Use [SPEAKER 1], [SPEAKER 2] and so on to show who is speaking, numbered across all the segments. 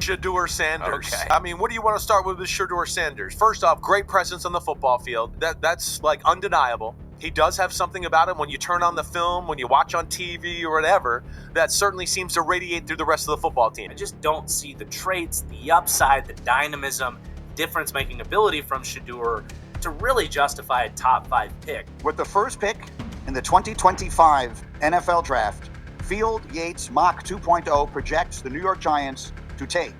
[SPEAKER 1] Shedeur Sanders.
[SPEAKER 2] Okay.
[SPEAKER 1] I mean, what do you want to start with Shedeur Sanders? First off, great presence on the football field. That's like undeniable. He does have something about him when you turn on the film, when you watch on TV or whatever, that certainly seems to radiate through the rest of the football team.
[SPEAKER 3] I just don't see the traits, the upside, the dynamism, difference-making ability from Shedeur to really justify a top 5 pick.
[SPEAKER 4] With the first pick in the 2025 NFL Draft, Field Yates Mach 2.0 projects the New York Giants to take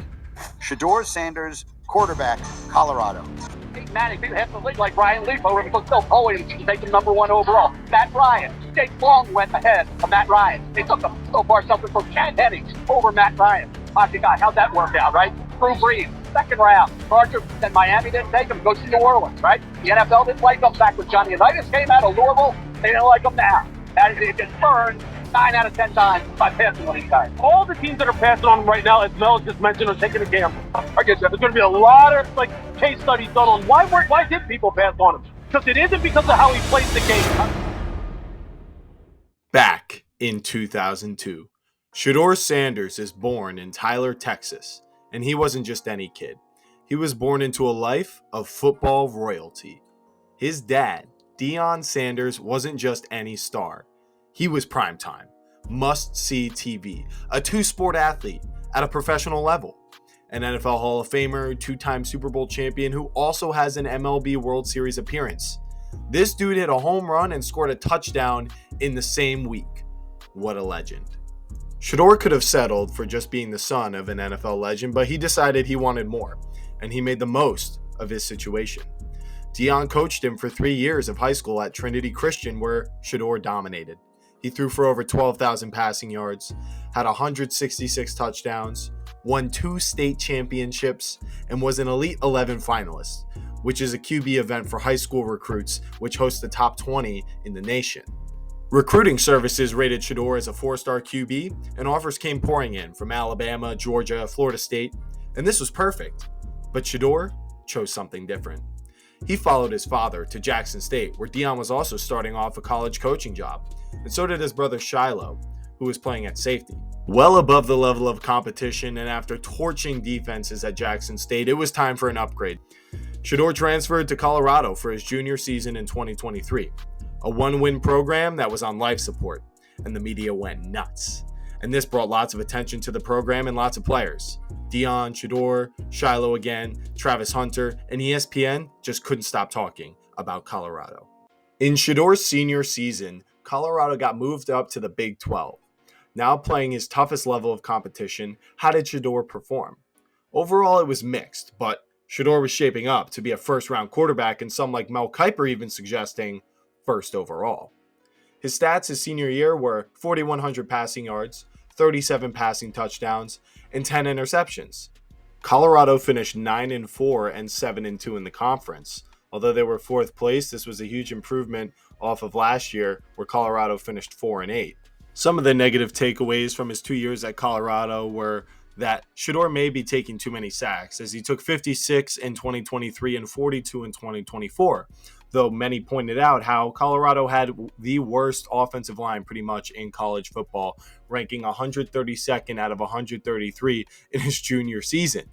[SPEAKER 4] Shedeur Sanders, quarterback, Colorado.
[SPEAKER 5] Peyton Manning didn't have to league like Ryan Leaf over him, so still Owens taking number 1 overall. Matt Ryan, Jake Long went ahead of Matt Ryan. They took him so far something from Chad Hennings over Matt Ryan. Honestly, God, how'd that work out, right? Drew Brees, second round. Archer, then Miami didn't take him, goes to New Orleans, right? The NFL didn't like him back when Johnny Unitas came out of Louisville. They didn't like him now. And it gets burned 9 out of 10 times by passing on these guys.
[SPEAKER 6] All the teams that are passing on him right now, as Mel just mentioned, are taking a gamble. I guess there's going to be a lot of case studies done on why did people pass on him? Because it isn't because of how he plays the game.
[SPEAKER 7] Back in 2002, Shedeur Sanders is born in Tyler, Texas, and he wasn't just any kid. He was born into a life of football royalty. His dad, Deion Sanders, wasn't just any star. He was primetime, must-see TV, a two-sport athlete at a professional level, an NFL Hall of Famer, 2-time Super Bowl champion who also has an MLB World Series appearance. This dude hit a home run and scored a touchdown in the same week. What a legend. Shedeur could have settled for just being the son of an NFL legend, but he decided he wanted more, and he made the most of his situation. Deion coached him for 3 years of high school at Trinity Christian, where Shedeur dominated. He threw for over 12,000 passing yards, had 166 touchdowns, won 2 state championships, and was an Elite 11 finalist, which is a QB event for high school recruits, which hosts the top 20 in the nation. Recruiting services rated Shedeur as a 4-star QB, and offers came pouring in from Alabama, Georgia, Florida State, and this was perfect. But Shedeur chose something different. He followed his father to Jackson State, where Deion was also starting off a college coaching job, and so did his brother Shiloh, who was playing at safety. Well above the level of competition, and after torching defenses at Jackson State, it was time for an upgrade. Shedeur transferred to Colorado for his junior season in 2023, a 1-win program that was on life support, and the media went nuts. And this brought lots of attention to the program and lots of players. Deion, Shedeur, Shiloh again, Travis Hunter, and ESPN just couldn't stop talking about Colorado. In Shedeur's senior season, Colorado got moved up to the Big 12. Now playing his toughest level of competition, how did Shedeur perform? Overall, it was mixed, but Shedeur was shaping up to be a first-round quarterback, and some like Mel Kiper even suggesting first overall. His stats his senior year were 4,100 passing yards, 37 passing touchdowns, and 10 interceptions. Colorado finished 9-4 and 7-2 in the conference. Although they were 4th place, this was a huge improvement off of last year, where Colorado finished 4-8. Some of the negative takeaways from his 2 years at Colorado were that Shedeur may be taking too many sacks, as he took 56 in 2023 and 42 in 2024. Though many pointed out how Colorado had the worst offensive line pretty much in college football, ranking 132nd out of 133 in his junior season.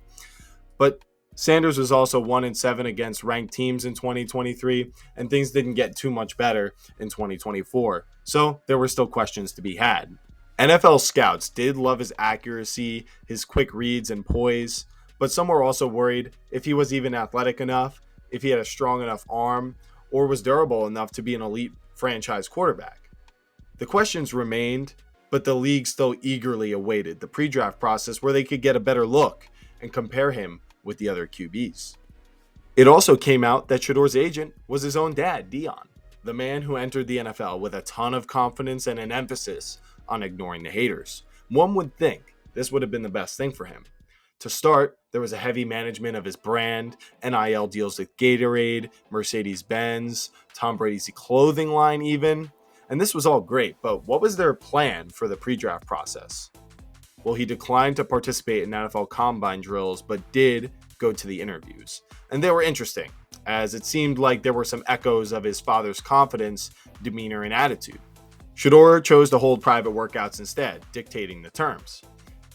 [SPEAKER 7] But Sanders was also 1-7 against ranked teams in 2023, and things didn't get too much better in 2024. So there were still questions to be had. NFL scouts did love his accuracy, his quick reads and poise, but some were also worried if he was even athletic enough, if he had a strong enough arm, or was durable enough to be an elite franchise quarterback. The questions remained, but the league still eagerly awaited the pre-draft process where they could get a better look and compare him with the other QBs. It also came out that Shedeur's agent was his own dad, Deion, the man who entered the NFL with a ton of confidence and an emphasis on ignoring the haters. One would think this would have been the best thing for him. To start, there was a heavy management of his brand, NIL deals with Gatorade, Mercedes-Benz, Tom Brady's clothing line even. And this was all great, but what was their plan for the pre-draft process? Well, he declined to participate in NFL combine drills, but did go to the interviews. And they were interesting, as it seemed like there were some echoes of his father's confidence, demeanor, and attitude. Shedeur chose to hold private workouts instead, dictating the terms.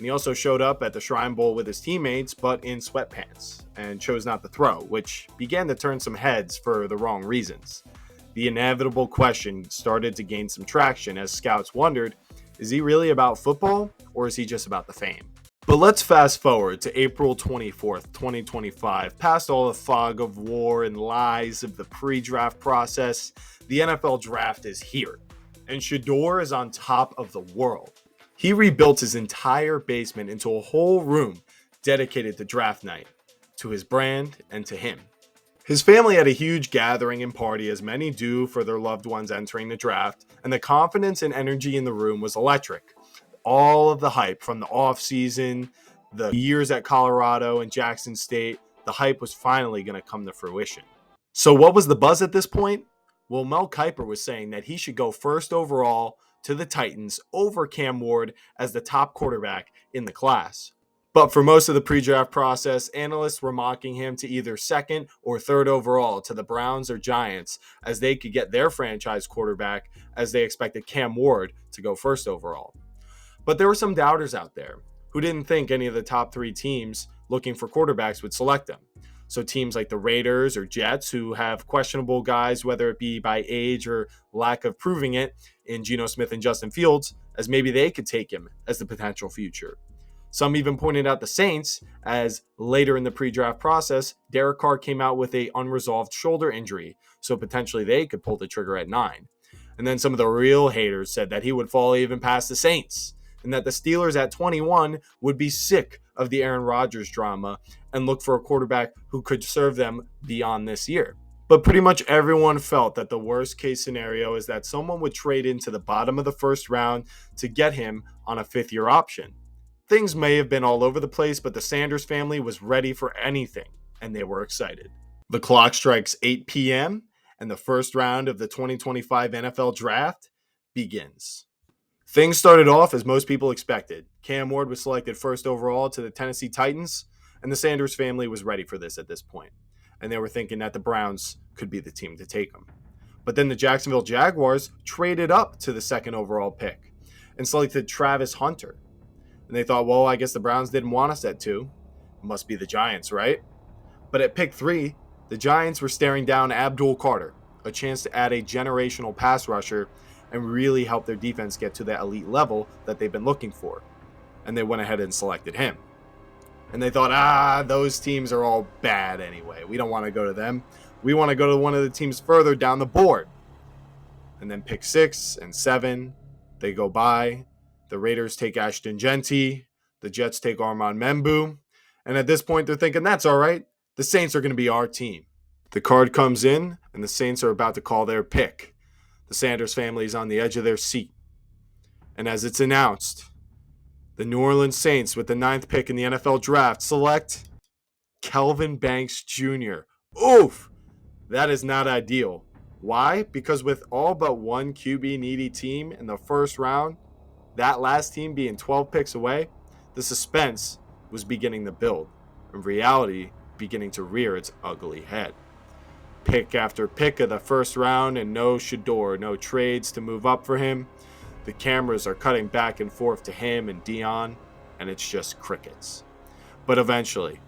[SPEAKER 7] And he also showed up at the Shrine Bowl with his teammates, but in sweatpants, and chose not to throw, which began to turn some heads for the wrong reasons. The inevitable question started to gain some traction as scouts wondered, is he really about football, or is he just about the fame? But let's fast forward to April 24th, 2025. Past all the fog of war and lies of the pre-draft process, the NFL draft is here, and Shedeur is on top of the world. He rebuilt his entire basement into a whole room dedicated to draft night, to his brand, and to him. His family had a huge gathering and party, as many do for their loved ones entering the draft, and the confidence and energy in the room was electric. All of the hype from the offseason, the years at Colorado and Jackson State, the hype was finally going to come to fruition. So what was the buzz at this point? Well, Mel Kiper was saying that he should go first overall to the Titans over Cam Ward as the top quarterback in the class. But for most of the pre-draft process, analysts were mocking him to either second or third overall to the Browns or Giants, as they could get their franchise quarterback, as they expected Cam Ward to go first overall. But there were some doubters out there who didn't think any of the top three teams looking for quarterbacks would select them. So teams like the Raiders or Jets, who have questionable guys, whether it be by age or lack of proving it, in Geno Smith and Justin Fields, as maybe they could take him as the potential future. Some even pointed out the Saints, as later in the pre-draft process, Derek Carr came out with an unresolved shoulder injury, so potentially they could pull the trigger at 9. And then some of the real haters said that he would fall even past the Saints, and that the Steelers at 21 would be sick of the Aaron Rodgers drama and look for a quarterback who could serve them beyond this year. But pretty much everyone felt that the worst case scenario is that someone would trade into the bottom of the first round to get him on a fifth-year option. Things may have been all over the place, but the Sanders family was ready for anything, and they were excited. The clock strikes 8 p.m., and the first round of the 2025 NFL Draft begins. Things started off as most people expected. Cam Ward was selected first overall to the Tennessee Titans, and the Sanders family was ready for this at this point, and they were thinking that the Browns could be the team to take him. But then the Jacksonville Jaguars traded up to the second overall pick and selected Travis Hunter. And they thought, well, I guess the Browns didn't want us at 2. It must be the Giants, right? But at pick 3, the Giants were staring down Abdul Carter, a chance to add a generational pass rusher and really help their defense get to that elite level that they've been looking for. And they went ahead and selected him. And they thought, those teams are all bad anyway. We don't want to go to them. We want to go to one of the teams further down the board. And then pick 6 and 7, they go by. The Raiders take Ashton Genty. The Jets take Armand Membu. And at this point, they're thinking, that's all right. The Saints are going to be our team. The card comes in, and the Saints are about to call their pick. The Sanders family is on the edge of their seat. And as it's announced, the New Orleans Saints, with the 9th pick in the NFL Draft, select Kelvin Banks Jr. Oof! That is not ideal. Why? Because with all but one QB-needy team in the first round, that last team being 12 picks away, the suspense was beginning to build, and reality beginning to rear its ugly head. Pick after pick of the first round, and no Shedeur, no trades to move up for him. The cameras are cutting back and forth to him and Dion, and it's just crickets. But eventually,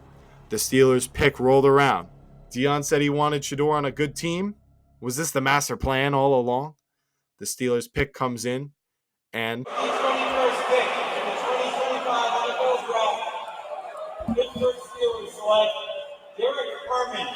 [SPEAKER 7] the Steelers' pick rolled around. Dion said he wanted Shedeur on a good team. Was this the master plan all along? The Steelers' pick comes in, and
[SPEAKER 2] Pittsburgh Steelers select Derek Herman.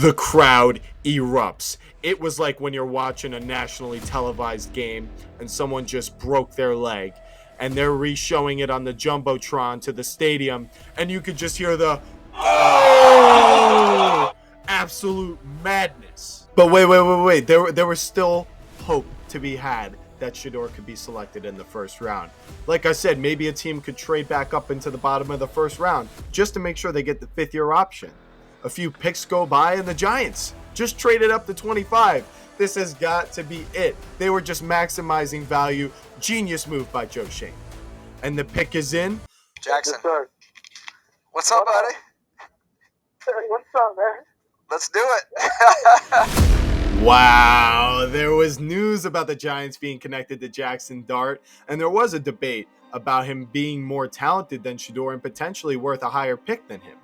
[SPEAKER 7] the crowd erupts. It was like when you're watching a nationally televised game and someone just broke their leg and they're re-showing it on the Jumbotron to the stadium, and you could just hear the oh, absolute madness. But wait. There was still hope to be had that Shedeur could be selected in the first round. Like I said, maybe a team could trade back up into the bottom of the first round just to make sure they get the 5th-year option. A few picks go by and the Giants just traded up to 25. This has got to be it. They were just maximizing value. Genius move by Joe Shane. And the pick is in.
[SPEAKER 1] Jackson.
[SPEAKER 6] Yes, sir.
[SPEAKER 1] What's up, buddy?
[SPEAKER 6] Hey, what's up, man?
[SPEAKER 1] Let's do it.
[SPEAKER 7] Wow, there was news about the Giants being connected to Jackson Dart, and there was a debate about him being more talented than Shedeur and potentially worth a higher pick than him.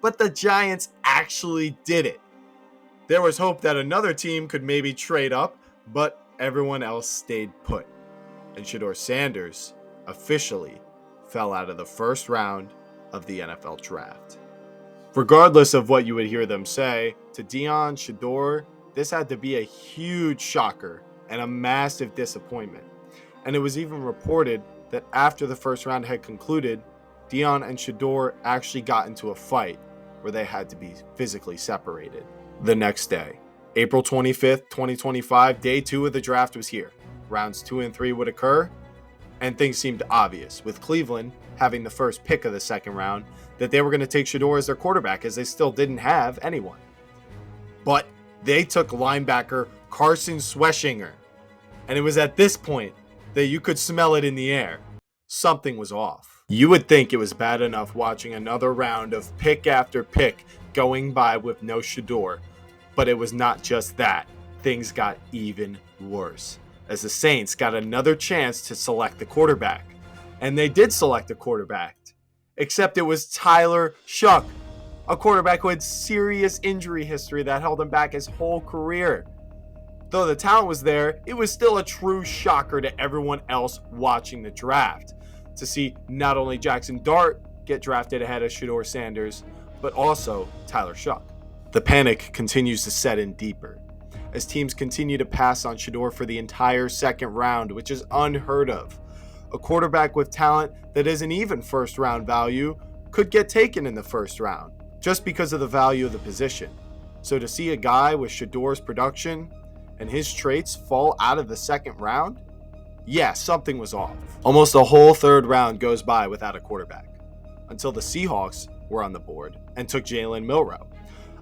[SPEAKER 7] But the Giants actually did it. There was hope that another team could maybe trade up, but everyone else stayed put. And Shedeur Sanders officially fell out of the first round of the NFL draft. Regardless of what you would hear them say, to Deion, Shedeur, this had to be a huge shocker and a massive disappointment. And it was even reported that after the first round had concluded, Deion and Shedeur actually got into a fight where they had to be physically separated. The next day, April 25th, 2025, day 2 of the draft was here. Rounds 2 and 3 would occur, and things seemed obvious, with Cleveland having the first pick of the second round, that they were going to take Shedeur as their quarterback, as they still didn't have anyone. But they took linebacker Carson Schweschinger, and it was at this point that you could smell it in the air. Something was off. You would think it was bad enough watching another round of pick after pick going by with no Shedeur, but it was not just that. Things got even worse, as the Saints got another chance to select the quarterback. And they did select a quarterback, except it was Tyler Shough, a quarterback who had serious injury history that held him back his whole career. Though the talent was there, it was still a true shocker to everyone else watching the draft to see not only Jackson Dart get drafted ahead of Shedeur Sanders, but also Tyler Shough. The panic continues to set in deeper as teams continue to pass on Shedeur for the entire second round, which is unheard of. A quarterback with talent that isn't even first round value could get taken in the first round just because of the value of the position. So to see a guy with Shedeur's production and his traits fall out of the second round, yeah, something was off. Almost a whole third round goes by without a quarterback until the Seahawks were on the board and took Jalen Milroe,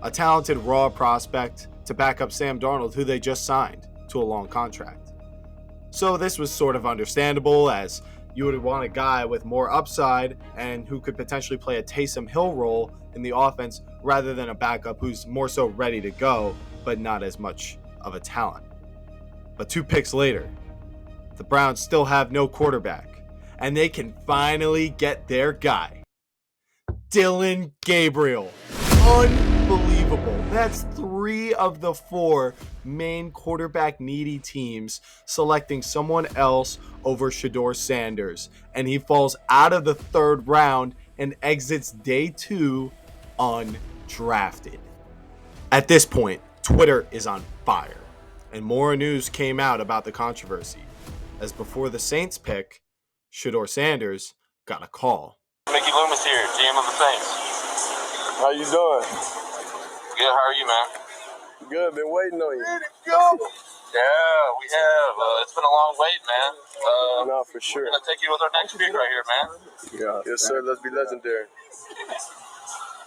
[SPEAKER 7] a talented raw prospect to back up Sam Darnold, who they just signed to a long contract. So this was sort of understandable, as you would want a guy with more upside and who could potentially play a Taysom Hill role in the offense rather than a backup who's more so ready to go, but not as much of a talent. But 2 picks later, the Browns still have no quarterback, and they can finally get their guy, Dillon Gabriel. Unbelievable. That's 3 of the 4 main quarterback needy teams selecting someone else over Shedeur Sanders, and he falls out of the third round and exits day 2 undrafted. At this point, Twitter is on fire, and more news came out about the controversy, as before the Saints pick, Shedeur Sanders got a call.
[SPEAKER 8] Mickey Loomis here, GM of the Saints.
[SPEAKER 9] How you doing?
[SPEAKER 8] Good, how are you, man?
[SPEAKER 9] Good, been waiting on you.
[SPEAKER 8] Yeah, we have. It's been a long wait, man.
[SPEAKER 9] No, for sure.
[SPEAKER 8] We're going to take you with our next pick right here, man.
[SPEAKER 9] Yeah. Yes, sir. Let's be legendary.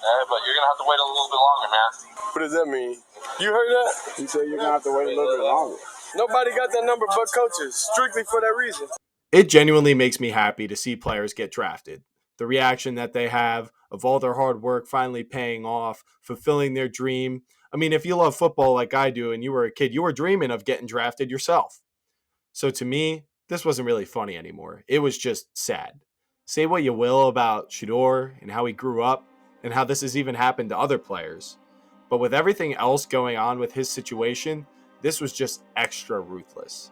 [SPEAKER 8] But you're going to have to wait a little bit longer, man.
[SPEAKER 9] What does that mean? You heard that?
[SPEAKER 10] He said you're going to have to wait a little bit longer.
[SPEAKER 9] Nobody got that number but coaches, strictly for that reason.
[SPEAKER 7] It genuinely makes me happy to see players get drafted. The reaction that they have of all their hard work finally paying off, fulfilling their dream. I mean, if you love football like I do and you were a kid, you were dreaming of getting drafted yourself. So to me, this wasn't really funny anymore. It was just sad. Say what you will about Shedeur and how he grew up and how this has even happened to other players. But with everything else going on with his situation, this was just extra ruthless.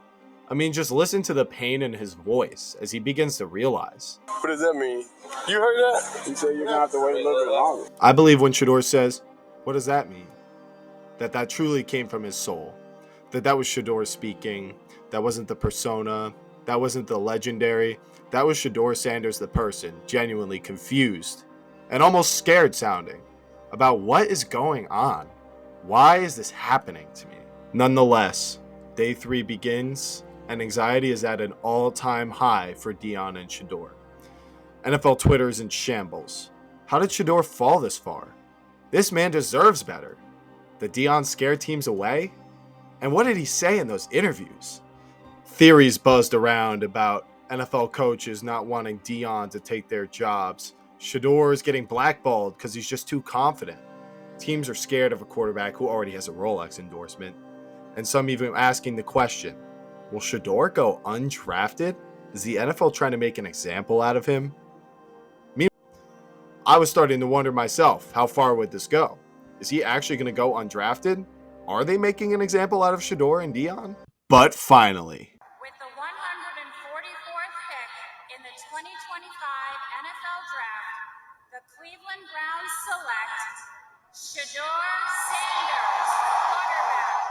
[SPEAKER 7] I mean, just listen to the pain in his voice as he begins to realize.
[SPEAKER 9] What does that mean? You heard that?
[SPEAKER 10] He said you're going to have to wait a little bit longer.
[SPEAKER 7] I believe when Shedeur says, what does that mean? That truly came from his soul. That was Shedeur speaking. That wasn't the persona. That wasn't the legendary. That was Shedeur Sanders, the person, genuinely confused and almost scared sounding about what is going on. Why is this happening to me? Nonetheless, day 3 begins, and anxiety is at an all-time high for Deion and Shedeur. NFL Twitter is in shambles. How did Shedeur fall this far? This man deserves better. Did Deion scare teams away? And what did he say in those interviews? Theories buzzed around about NFL coaches not wanting Deion to take their jobs. Shedeur is getting blackballed because he's just too confident. Teams are scared of a quarterback who already has a Rolex endorsement. And some even asking the question, will Shedeur go undrafted? Is the NFL trying to make an example out of him? I was starting to wonder myself, how far would this go? Is he actually going to go undrafted? Are they making an example out of Shedeur and Dion? But finally,
[SPEAKER 11] with the 144th pick in the 2025 NFL Draft, the Cleveland Browns select Shedeur Sanders, quarterback,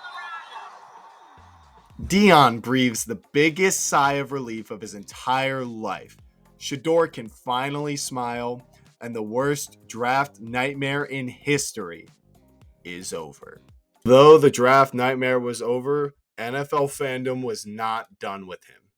[SPEAKER 11] Colorado.
[SPEAKER 7] Dion breathes the biggest sigh of relief of his entire life. Shedeur can finally smile, and the worst draft nightmare in history is over. Though the draft nightmare was over, NFL fandom was not done with him.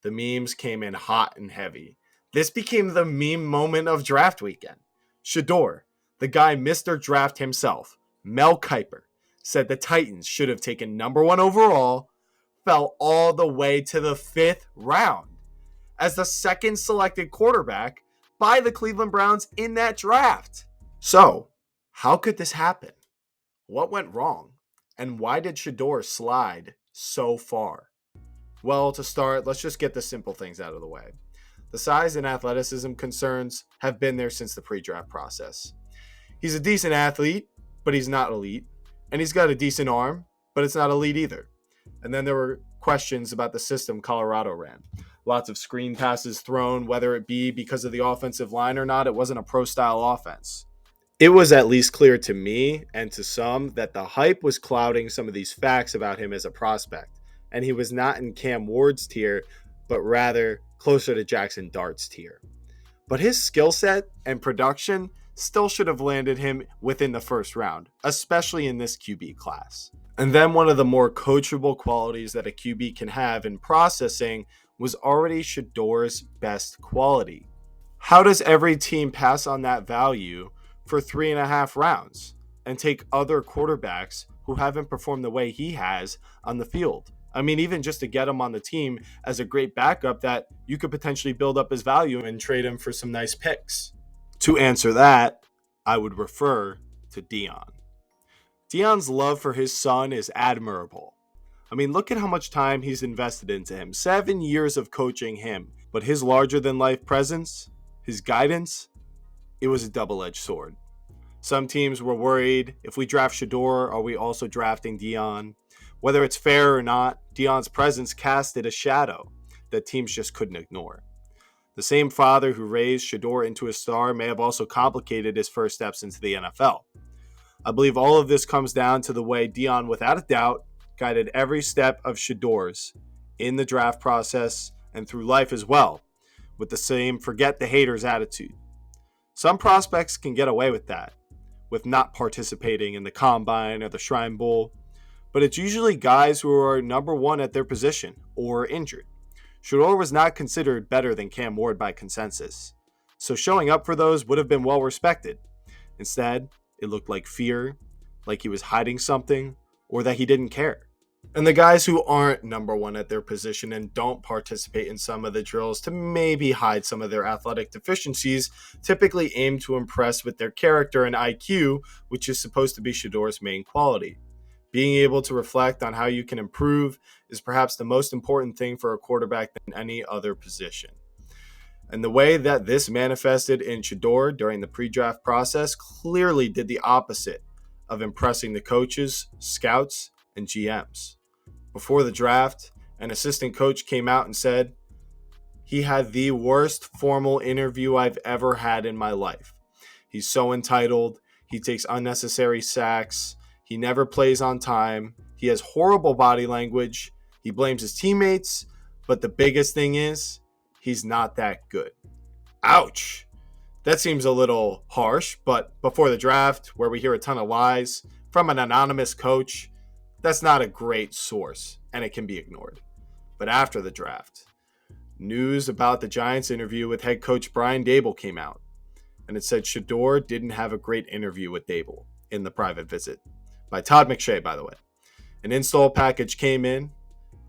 [SPEAKER 7] The memes came in hot and heavy. This became the meme moment of draft weekend. Shedeur, the guy Mr. Draft himself, Mel Kiper, said the Titans should have taken number 1 overall, fell all the way to the 5th round as the second selected quarterback by the Cleveland Browns in that draft. So, how could this happen? What went wrong? And why did Shedeur slide so far? Well, to start, let's just get the simple things out of the way. The size and athleticism concerns have been there since the pre-draft process. He's a decent athlete, but he's not elite. And he's got a decent arm, but it's not elite either. And then there were questions about the system Colorado ran. Lots of screen passes thrown, whether it be because of the offensive line or not, it wasn't a pro-style offense. It was at least clear to me and to some that the hype was clouding some of these facts about him as a prospect, and he was not in Cam Ward's tier, but rather closer to Jackson Dart's tier. But his skill set and production still should have landed him within the first round, especially in this QB class. And then one of the more coachable qualities that a QB can have in processing was already Shedeur's best quality. How does every team pass on that value for 3.5 rounds and take other quarterbacks who haven't performed the way he has on the field? I mean, even just to get him on the team as a great backup that you could potentially build up his value and trade him for some nice picks. To answer that, I would refer to Dion. Dion's love for his son is admirable. I mean, look at how much time he's invested into him. 7 years of coaching him. But his larger-than-life presence, his guidance, it was a double-edged sword. Some teams were worried, if we draft Shedeur, are we also drafting Dion? Whether it's fair or not, Dion's presence casted a shadow that teams just couldn't ignore. The same father who raised Shedeur into a star may have also complicated his first steps into the NFL. I believe all of this comes down to the way Dion, without a doubt, guided every step of Shedeur's in the draft process and through life as well, with the same forget the haters attitude. Some prospects can get away with that, with not participating in the Combine or the Shrine Bowl, but it's usually guys who are number 1 at their position or injured. Shedeur was not considered better than Cam Ward by consensus, so showing up for those would have been well respected. Instead, it looked like fear, like he was hiding something, or that he didn't care. And the guys who aren't number 1 at their position and don't participate in some of the drills to maybe hide some of their athletic deficiencies typically aim to impress with their character and IQ, which is supposed to be Shedeur's main quality. Being able to reflect on how you can improve is perhaps the most important thing for a quarterback than any other position. And the way that this manifested in Shedeur during the pre-draft process clearly did the opposite of impressing the coaches, scouts, and GMs. Before the draft, an assistant coach came out and said, "He had the worst formal interview I've ever had in my life. He's so entitled. He takes unnecessary sacks. He never plays on time. He has horrible body language. He blames his teammates. But the biggest thing is, he's not that good." Ouch. That seems a little harsh, but before the draft, where we hear a ton of lies from an anonymous coach, that's not a great source, and it can be ignored. But after the draft, news about the Giants interview with head coach Brian Daboll came out, and it said Shedeur didn't have a great interview with Daboll in the private visit, by Todd McShay, by the way. An install package came in.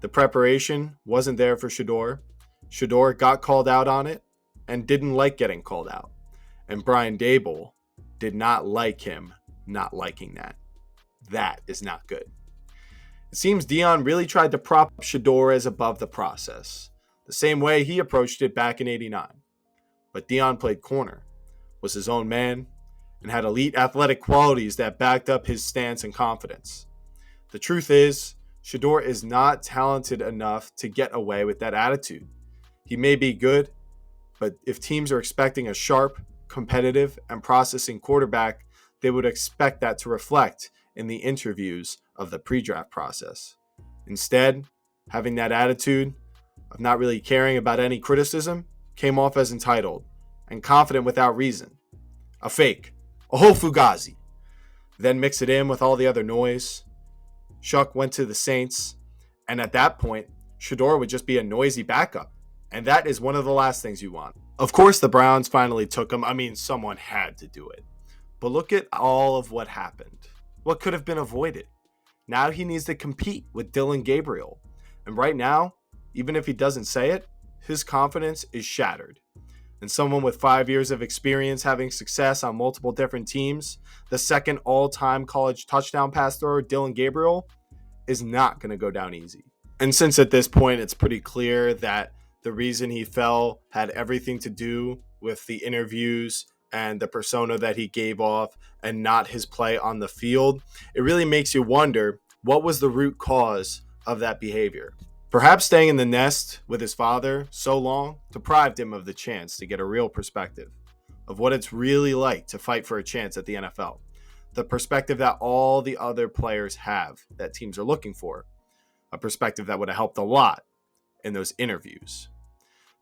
[SPEAKER 7] The preparation wasn't there for Shedeur. Shedeur got called out on it and didn't like getting called out. And Brian Daboll did not like him not liking that. That is not good. It seems Deion really tried to prop up Shedeur as above the process, the same way he approached it back in '89. But Deion played corner, was his own man, and had elite athletic qualities that backed up his stance and confidence. The truth is, Shedeur is not talented enough to get away with that attitude. He may be good, but if teams are expecting a sharp, competitive, and processing quarterback, they would expect that to reflect in the interviews of the pre-draft process. Instead, having that attitude of not really caring about any criticism came off as entitled and confident without reason. A fake, a whole fugazi. Then mix it in with all the other noise. Shuck went to the Saints, and at that point, Shedeur would just be a noisy backup, and that is one of the last things you want. Of course, the Browns finally took him. I mean, someone had to do it. But look at all of what happened. What could have been avoided? Now he needs to compete with Dylan Gabriel. And right now, even if he doesn't say it, his confidence is shattered. And someone with 5 years of experience having success on multiple different teams, the second all-time college touchdown pass thrower, Dylan Gabriel, is not going to go down easy. And since at this point it's pretty clear that the reason he fell had everything to do with the interviews and the persona that he gave off and not his play on the field, it really makes you wonder, what was the root cause of that behavior? Perhaps staying in the nest with his father so long deprived him of the chance to get a real perspective of what it's really like to fight for a chance at the NFL. The perspective that all the other players have that teams are looking for. A perspective that would have helped a lot in those interviews.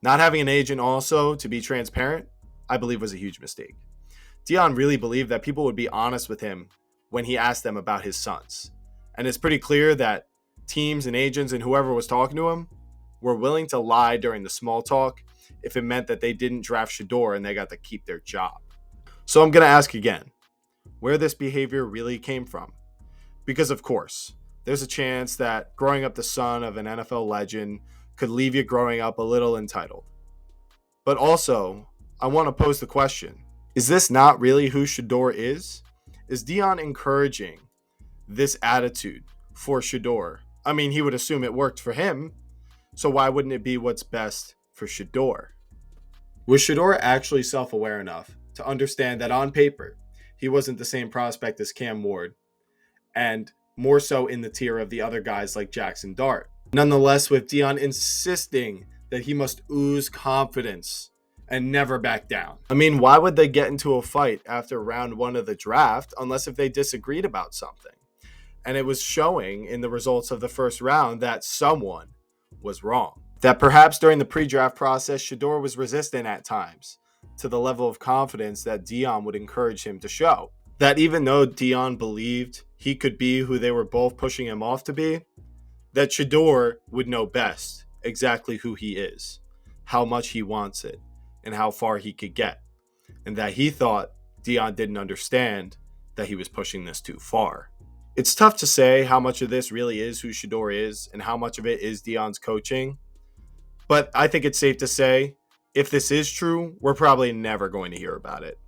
[SPEAKER 7] Not having an agent also, to be transparent, I believe was a huge mistake. Deion really believed that people would be honest with him when he asked them about his sons. And it's pretty clear that teams and agents and whoever was talking to him were willing to lie during the small talk if it meant that they didn't draft Shedeur and they got to keep their job. So I'm going to ask again, where this behavior really came from. Because of course, there's a chance that growing up the son of an NFL legend could leave you growing up a little entitled. But also, I want to pose the question, is this not really who Shedeur is? Is Deion encouraging this attitude for Shedeur? I mean, he would assume it worked for him, so why wouldn't it be what's best for Shedeur? Was Shedeur actually self-aware enough to understand that on paper, he wasn't the same prospect as Cam Ward, and more so in the tier of the other guys like Jackson Dart? Nonetheless, with Deion insisting that he must ooze confidence and never back down. I mean, why would they get into a fight after round one of the draft unless if they disagreed about something? And it was showing in the results of the first round that someone was wrong. That perhaps during the pre-draft process, Shedeur was resistant at times to the level of confidence that Deion would encourage him to show. That even though Deion believed he could be who they were both pushing him off to be, that Shedeur would know best exactly who he is, how much he wants it, and how far he could get. And that he thought Deion didn't understand that he was pushing this too far. It's tough to say how much of this really is who Shedeur is and how much of it is Deion's coaching. But I think it's safe to say, if this is true, we're probably never going to hear about it.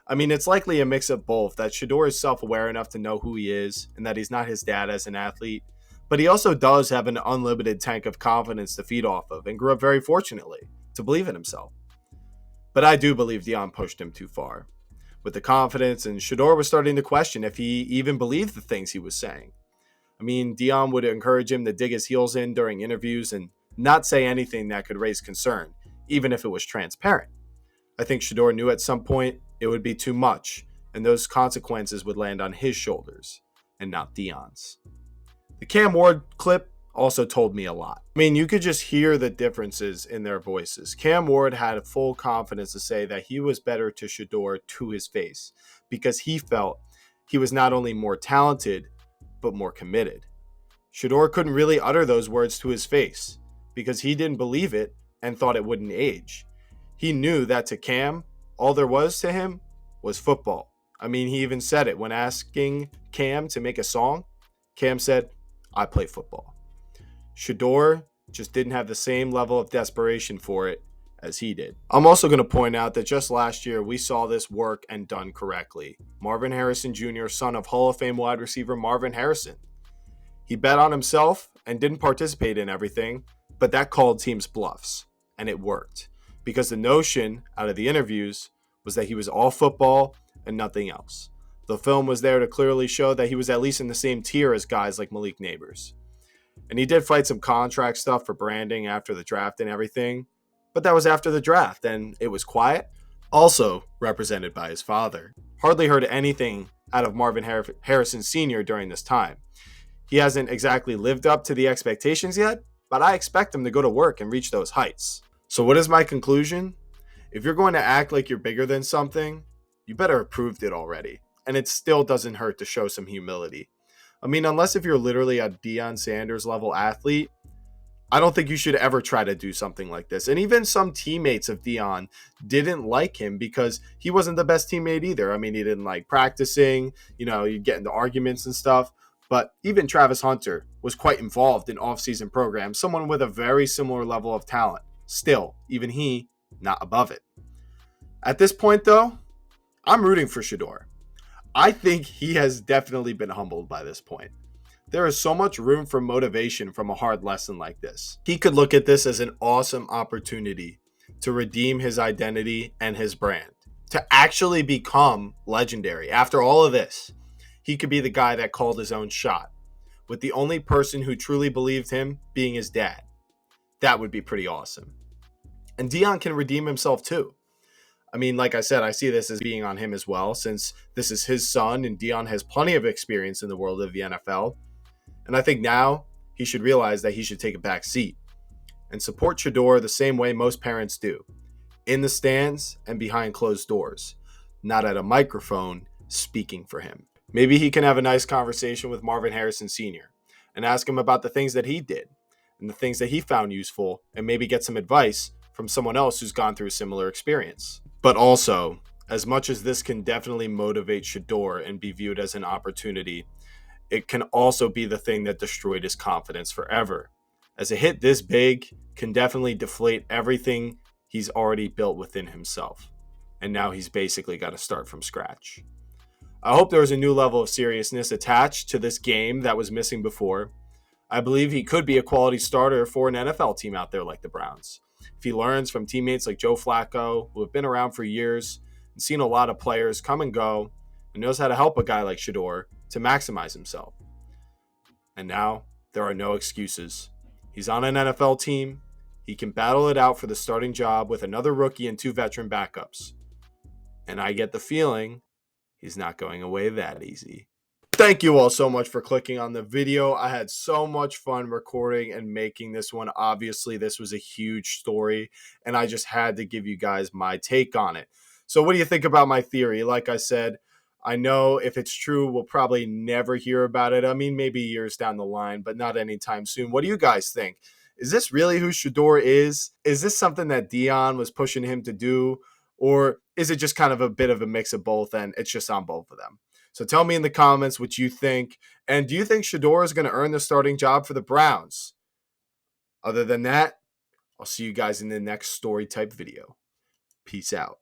[SPEAKER 7] I mean, it's likely a mix of both, that Shedeur is self-aware enough to know who he is and that he's not his dad as an athlete, but he also does have an unlimited tank of confidence to feed off of and grew up very fortunately to believe in himself. But I do believe Deion pushed him too far with the confidence, and Shedeur was starting to question if he even believed the things he was saying. I mean, Deion would encourage him to dig his heels in during interviews and not say anything that could raise concern, even if it was transparent. I think Shedeur knew at some point it would be too much, and those consequences would land on his shoulders and not Deion's. The Cam Ward clip also told me a lot. I mean, you could just hear the differences in their voices. Cam Ward had full confidence to say that he was better to Shedeur to his face because he felt he was not only more talented, but more committed. Shedeur couldn't really utter those words to his face because he didn't believe it and thought it wouldn't age. He knew that to Cam, all there was to him was football. I mean, he even said it when asking Cam to make a song. Cam said, "I play football." Shedeur just didn't have the same level of desperation for it as he did. I'm also going to point out that just last year, we saw this work and done correctly. Marvin Harrison Jr., son of Hall of Fame wide receiver Marvin Harrison. He bet on himself and didn't participate in everything, but that called teams bluffs, and it worked. Because the notion out of the interviews was that he was all football and nothing else. The film was there to clearly show that he was at least in the same tier as guys like Malik Neighbors. And he did fight some contract stuff for branding after the draft and everything, but that was after the draft, and it was quiet. Also represented by his father. Hardly heard anything out of Marvin Harrison Sr. during this time. He hasn't exactly lived up to the expectations yet, but I expect him to go to work and reach those heights. So what is my conclusion? If you're going to act like you're bigger than something, you better have proved it already. And it still doesn't hurt to show some humility. I mean, unless if you're literally a Deion Sanders level athlete, I don't think you should ever try to do something like this. And even some teammates of Deion didn't like him because he wasn't the best teammate either. I mean, he didn't like practicing, you'd get into arguments and stuff. But even Travis Hunter was quite involved in off-season programs, someone with a very similar level of talent. Still, even he, not above it. At this point, though, I'm rooting for Shedeur. I think he has definitely been humbled by this point. There is so much room for motivation from a hard lesson like this. He could look at this as an awesome opportunity to redeem his identity and his brand, to actually become legendary. After all of this, he could be the guy that called his own shot, with the only person who truly believed him being his dad. That would be pretty awesome. And Deion can redeem himself too. I mean, like I said, I see this as being on him as well, since this is his son and Deion has plenty of experience in the world of the NFL. And I think now he should realize that he should take a back seat and support Shedeur the same way most parents do, in the stands and behind closed doors, not at a microphone speaking for him. Maybe he can have a nice conversation with Marvin Harrison Sr. and ask him about the things that he did and the things that he found useful, and maybe get some advice from someone else who's gone through a similar experience. But also, as much as this can definitely motivate Shedeur and be viewed as an opportunity, it can also be the thing that destroyed his confidence forever, as a hit this big can definitely deflate everything he's already built within himself. And now he's basically got to start from scratch. I hope there was a new level of seriousness attached to this game that was missing before. I believe he could be a quality starter for an NFL team out there like the Browns. If he learns from teammates like Joe Flacco, who have been around for years and seen a lot of players come and go, and knows how to help a guy like Shedeur to maximize himself. And now, there are no excuses. He's on an NFL team. He can battle it out for the starting job with another rookie and 2 veteran backups. And I get the feeling he's not going away that easy. Thank you all so much for clicking on the video. I had so much fun recording and making this one. Obviously, this was a huge story, and I just had to give you guys my take on it. So what do you think about my theory? Like I said, I know if it's true, we'll probably never hear about it. I mean, maybe years down the line, but not anytime soon. What do you guys think? Is this really who Shedeur is? Is this something that Deion was pushing him to do? Or is it just kind of a bit of a mix of both and it's just on both of them? So tell me in the comments what you think. And do you think Shedeur is going to earn the starting job for the Browns? Other than that, I'll see you guys in the next story type video. Peace out.